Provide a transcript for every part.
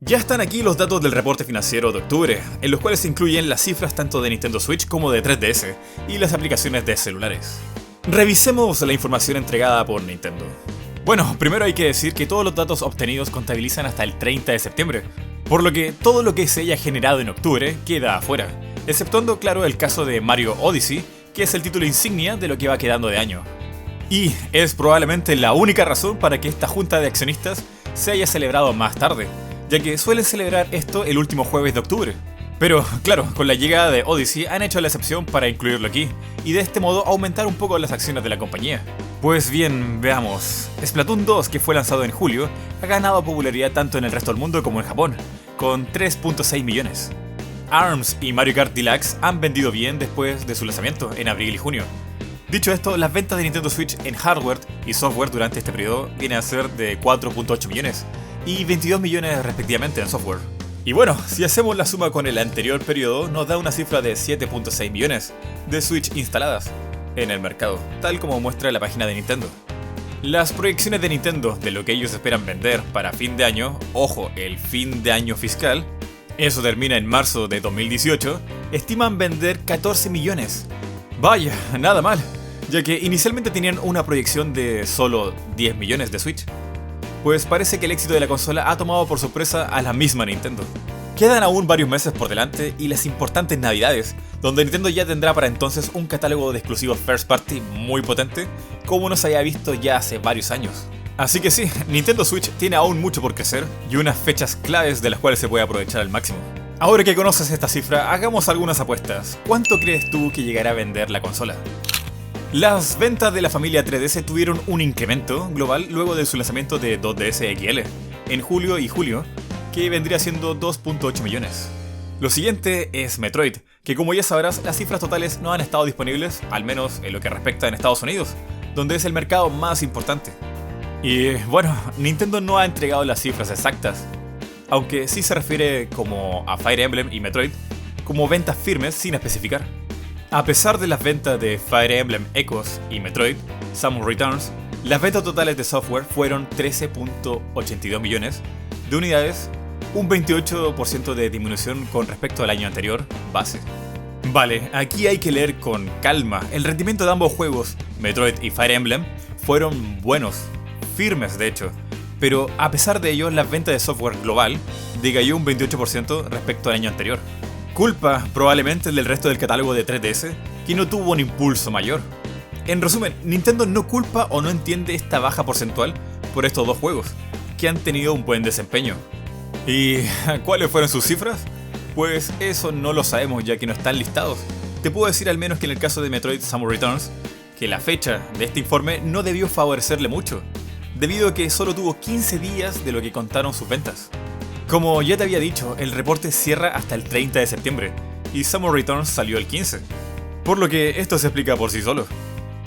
Ya están aquí los datos del reporte financiero de octubre, en los cuales se incluyen las cifras tanto de Nintendo Switch como de 3DS y las aplicaciones de celulares. Revisemos la información entregada por Nintendo. Bueno, primero hay que decir que todos los datos obtenidos contabilizan hasta el 30 de septiembre, por lo que todo lo que se haya generado en octubre queda afuera, exceptuando claro el caso de Mario Odyssey, que es el título insignia de lo que va quedando de año. Y es probablemente la única razón para que esta junta de accionistas se haya celebrado más tarde, ya que suelen celebrar esto el último jueves de octubre. Pero claro, con la llegada de Odyssey han hecho la excepción para incluirlo aquí, y de este modo aumentar un poco las acciones de la compañía. Pues bien, veamos. Splatoon 2, que fue lanzado en julio, ha ganado popularidad tanto en el resto del mundo como en Japón, con 3.6 millones. ARMS y Mario Kart Deluxe han vendido bien después de su lanzamiento en abril y junio. Dicho esto, las ventas de Nintendo Switch en hardware y software durante este periodo vienen a ser de 4.8 millones y 22 millones respectivamente en software. Y bueno, si hacemos la suma con el anterior periodo, nos da una cifra de 7.6 millones de Switch instaladas en el mercado, tal como muestra la página de Nintendo. Las proyecciones de Nintendo de lo que ellos esperan vender para fin de año, ojo, el fin de año fiscal, eso termina en marzo de 2018, estiman vender 14 millones. Vaya, nada mal, ya que inicialmente tenían una proyección de solo 10 millones de Switch. Pues parece que el éxito de la consola ha tomado por sorpresa a la misma Nintendo. Quedan aún varios meses por delante y las importantes navidades, donde Nintendo ya tendrá para entonces un catálogo de exclusivos first party muy potente, como no se había visto ya hace varios años. Así que sí, Nintendo Switch tiene aún mucho por crecer y unas fechas claves de las cuales se puede aprovechar al máximo. Ahora que conoces esta cifra, hagamos algunas apuestas. ¿Cuánto crees tú que llegará a vender la consola? Las ventas de la familia 3DS tuvieron un incremento global luego de su lanzamiento de 2DS XL en julio y julio, que vendría siendo 2.8 millones. Lo siguiente es Metroid, que como ya sabrás, las cifras totales no han estado disponibles, al menos en lo que respecta en Estados Unidos, donde es el mercado más importante. Y bueno, Nintendo no ha entregado las cifras exactas, aunque sí se refiere como a Fire Emblem y Metroid como ventas firmes sin especificar. A pesar de las ventas de Fire Emblem Echoes y Metroid, Samus Returns, las ventas totales de software fueron 13.82 millones de unidades, un 28% de disminución con respecto al año anterior, base. Vale, aquí hay que leer con calma. El rendimiento de ambos juegos, Metroid y Fire Emblem, fueron buenos, firmes de hecho, pero a pesar de ello, las ventas de software global decayó un 28% respecto al año anterior. Culpa probablemente del resto del catálogo de 3DS, que no tuvo un impulso mayor. En resumen, Nintendo no culpa o no entiende esta baja porcentual por estos dos juegos, que han tenido un buen desempeño. ¿Y cuáles fueron sus cifras? Pues eso no lo sabemos ya que no están listados. Te puedo decir al menos que en el caso de Metroid Samus Returns, que la fecha de este informe no debió favorecerle mucho, debido a que solo tuvo 15 días de lo que contaron sus ventas. Como ya te había dicho, el reporte cierra hasta el 30 de septiembre, y Samus Returns salió el 15, por lo que esto se explica por sí solo.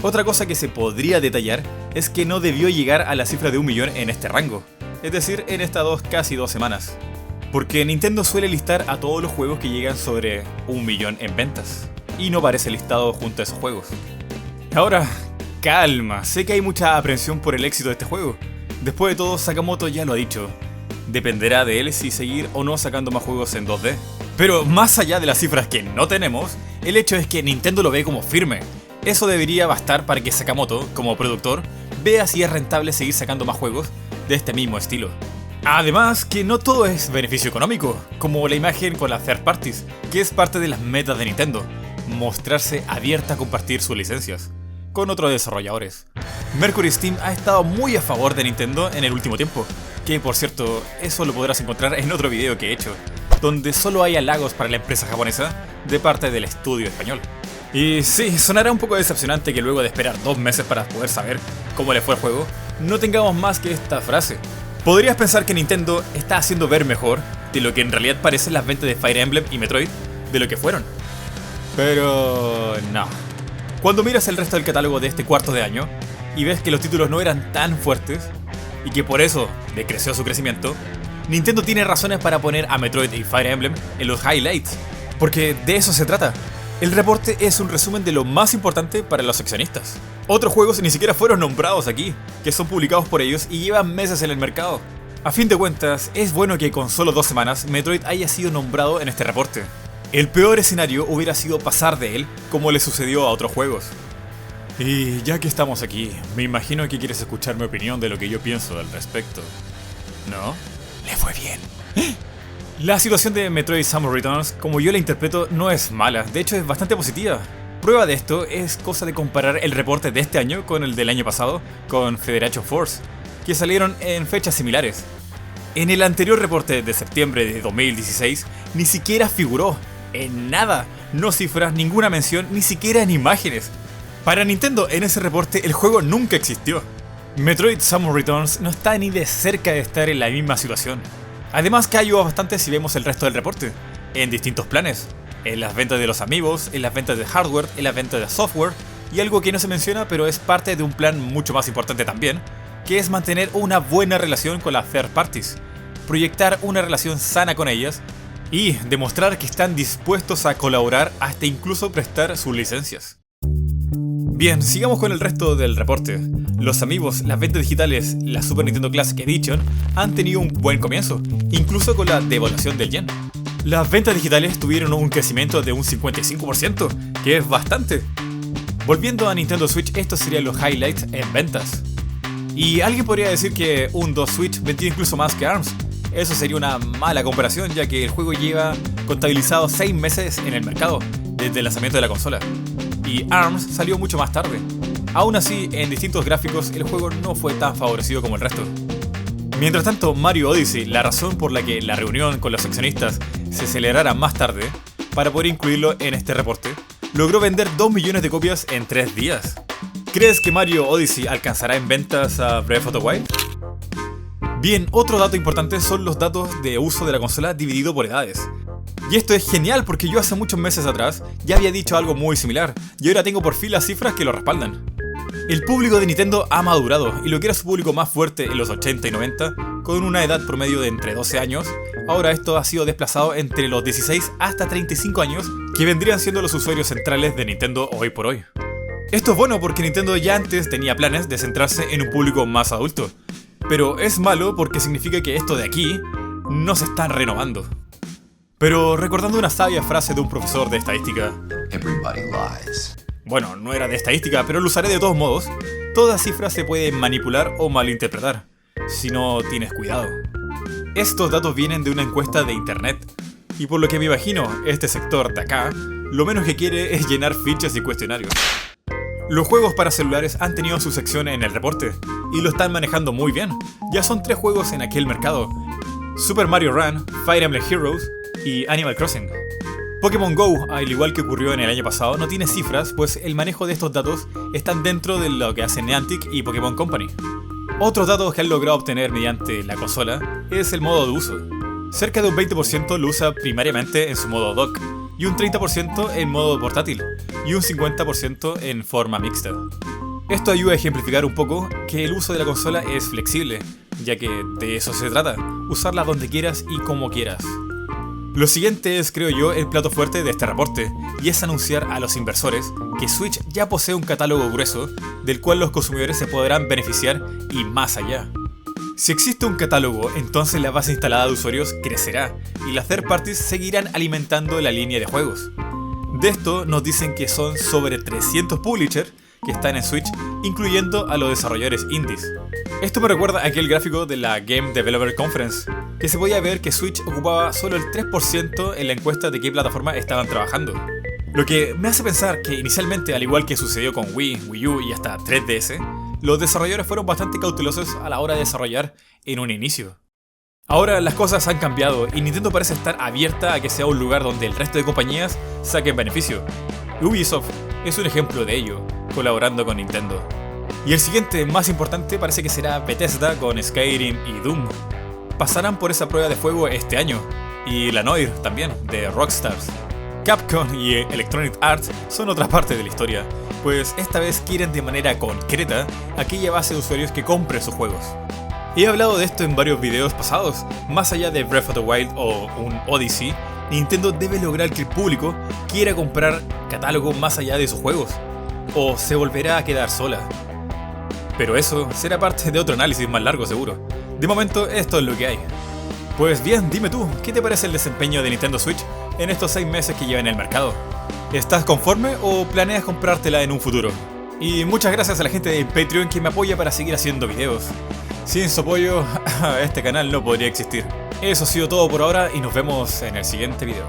Otra cosa que se podría detallar es que no debió llegar a la cifra de 1 millón en este rango, es decir, en estas casi 2 semanas, porque Nintendo suele listar a todos los juegos que llegan sobre 1 millón en ventas, y no parece listado junto a esos juegos. Ahora, calma, sé que hay mucha aprensión por el éxito de este juego. Después de todo, Sakamoto ya lo ha dicho. Dependerá de él si seguir o no sacando más juegos en 2D. Pero más allá de las cifras que no tenemos, el hecho es que Nintendo lo ve como firme. Eso debería bastar para que Sakamoto, como productor, vea si es rentable seguir sacando más juegos de este mismo estilo. Además, que no todo es beneficio económico, como la imagen con las third parties, que es parte de las metas de Nintendo, mostrarse abierta a compartir sus licencias con otros desarrolladores. Mercury Steam ha estado muy a favor de Nintendo en el último tiempo, que por cierto, eso lo podrás encontrar en otro video que he hecho, donde solo hay halagos para la empresa japonesa de parte del estudio español. Y sí, sonará un poco decepcionante que luego de esperar 2 meses para poder saber cómo le fue el juego, no tengamos más que esta frase. Podrías pensar que Nintendo está haciendo ver mejor de lo que en realidad parecen las ventas de Fire Emblem y Metroid de lo que fueron. Pero no. Cuando miras el resto del catálogo de este cuarto de año y ves que los títulos no eran tan fuertes y que por eso decreció su crecimiento, Nintendo tiene razones para poner a Metroid y Fire Emblem en los highlights, porque de eso se trata. El reporte es un resumen de lo más importante para los accionistas. Otros juegos ni siquiera fueron nombrados aquí, que son publicados por ellos y llevan meses en el mercado. A fin de cuentas, es bueno que con solo 2 semanas Metroid haya sido nombrado en este reporte. El peor escenario hubiera sido pasar de él, como le sucedió a otros juegos. Y ya que estamos aquí, me imagino que quieres escuchar mi opinión de lo que yo pienso al respecto. ¿No? Le fue bien. La situación de Metroid Samus Returns, como yo la interpreto, no es mala, de hecho es bastante positiva. Prueba de esto es cosa de comparar el reporte de este año con el del año pasado, con Federation Force, que salieron en fechas similares. En el anterior reporte de septiembre de 2016, ni siquiera figuró, en nada, no cifras, ninguna mención, ni siquiera en imágenes. Para Nintendo, en ese reporte, el juego nunca existió. Metroid Samus Returns no está ni de cerca de estar en la misma situación. Además que ayuda bastante si vemos el resto del reporte, en distintos planes. En las ventas de los amigos, en las ventas de hardware, en las ventas de software, y algo que no se menciona pero es parte de un plan mucho más importante también, que es mantener una buena relación con las third parties, proyectar una relación sana con ellas, y demostrar que están dispuestos a colaborar hasta incluso prestar sus licencias. Bien, sigamos con el resto del reporte. Los amigos, las ventas digitales, la Super Nintendo Classic Edition han tenido un buen comienzo, incluso con la devaluación del yen. Las ventas digitales tuvieron un crecimiento de un 55%, que es bastante. Volviendo a Nintendo Switch, estos serían los highlights en ventas. Y alguien podría decir que un 2 Switch vendió incluso más que ARMS. Eso sería una mala comparación, ya que el juego lleva contabilizado 6 meses en el mercado, desde el lanzamiento de la consola. Y ARMS salió mucho más tarde. Aún así, en distintos gráficos, el juego no fue tan favorecido como el resto. Mientras tanto, Mario Odyssey, la razón por la que la reunión con los accionistas se celebrara más tarde, para poder incluirlo en este reporte, logró vender 2 millones de copias en 3 días. ¿Crees que Mario Odyssey alcanzará en ventas a Breath of the Wild? Bien, otro dato importante son los datos de uso de la consola dividido por edades. Y esto es genial porque yo hace muchos meses atrás ya había dicho algo muy similar, y ahora tengo por fin las cifras que lo respaldan. El público de Nintendo ha madurado, y lo que era su público más fuerte en los 80 y 90, con una edad promedio de entre 12 años, ahora esto ha sido desplazado entre los 16 hasta 35 años, que vendrían siendo los usuarios centrales de Nintendo hoy por hoy. Esto es bueno porque Nintendo ya antes tenía planes de centrarse en un público más adulto, pero es malo porque significa que esto de aquí no se están renovando. Pero recordando una sabia frase de un profesor de estadística, Everybody lies. Bueno, no era de estadística, pero lo usaré de todos modos, toda cifra se puede manipular o malinterpretar, si no tienes cuidado. Estos datos vienen de una encuesta de internet, y por lo que me imagino, este sector de acá, lo menos que quiere es llenar fichas y cuestionarios. Los juegos para celulares han tenido su sección en el reporte, y lo están manejando muy bien. Ya son 3 juegos en aquel mercado: Super Mario Run, Fire Emblem Heroes y Animal Crossing. Pokémon GO, al igual que ocurrió en el año pasado, no tiene cifras, pues el manejo de estos datos están dentro de lo que hacen Niantic y Pokémon Company. Otros datos que han logrado obtener mediante la consola es el modo de uso. Cerca de un 20% lo usa primariamente en su modo dock, y un 30% en modo portátil, y un 50% en forma mixta. Esto ayuda a ejemplificar un poco que el uso de la consola es flexible, ya que de eso se trata, usarla donde quieras y como quieras. Lo siguiente es, creo yo, el plato fuerte de este reporte, y es anunciar a los inversores que Switch ya posee un catálogo grueso, del cual los consumidores se podrán beneficiar y más allá. Si existe un catálogo, entonces la base instalada de usuarios crecerá, y las third parties seguirán alimentando la línea de juegos. De esto nos dicen que son sobre 300 publishers que están en Switch, incluyendo a los desarrolladores indies. Esto me recuerda a aquel gráfico de la Game Developer Conference, que se podía ver que Switch ocupaba solo el 3% en la encuesta de qué plataforma estaban trabajando. Lo que me hace pensar que inicialmente, al igual que sucedió con Wii, Wii U y hasta 3DS, los desarrolladores fueron bastante cautelosos a la hora de desarrollar en un inicio. Ahora las cosas han cambiado y Nintendo parece estar abierta a que sea un lugar donde el resto de compañías saquen beneficio. Ubisoft es un ejemplo de ello, colaborando con Nintendo. Y el siguiente, más importante, parece que será Bethesda con Skyrim y Doom. Pasarán por esa prueba de fuego este año, y la Noir también, de Rockstars. Capcom y Electronic Arts son otra parte de la historia, pues esta vez quieren de manera concreta aquella base de usuarios que compre sus juegos. He hablado de esto en varios videos pasados. Más allá de Breath of the Wild o un Odyssey, Nintendo debe lograr que el público quiera comprar catálogo más allá de sus juegos, o se volverá a quedar sola. Pero eso será parte de otro análisis más largo seguro. De momento, esto es lo que hay. Pues bien, dime tú, ¿qué te parece el desempeño de Nintendo Switch en estos 6 meses que lleva en el mercado? ¿Estás conforme o planeas comprártela en un futuro? Y muchas gracias a la gente de Patreon que me apoya para seguir haciendo videos. Sin su apoyo, este canal no podría existir. Eso ha sido todo por ahora y nos vemos en el siguiente video.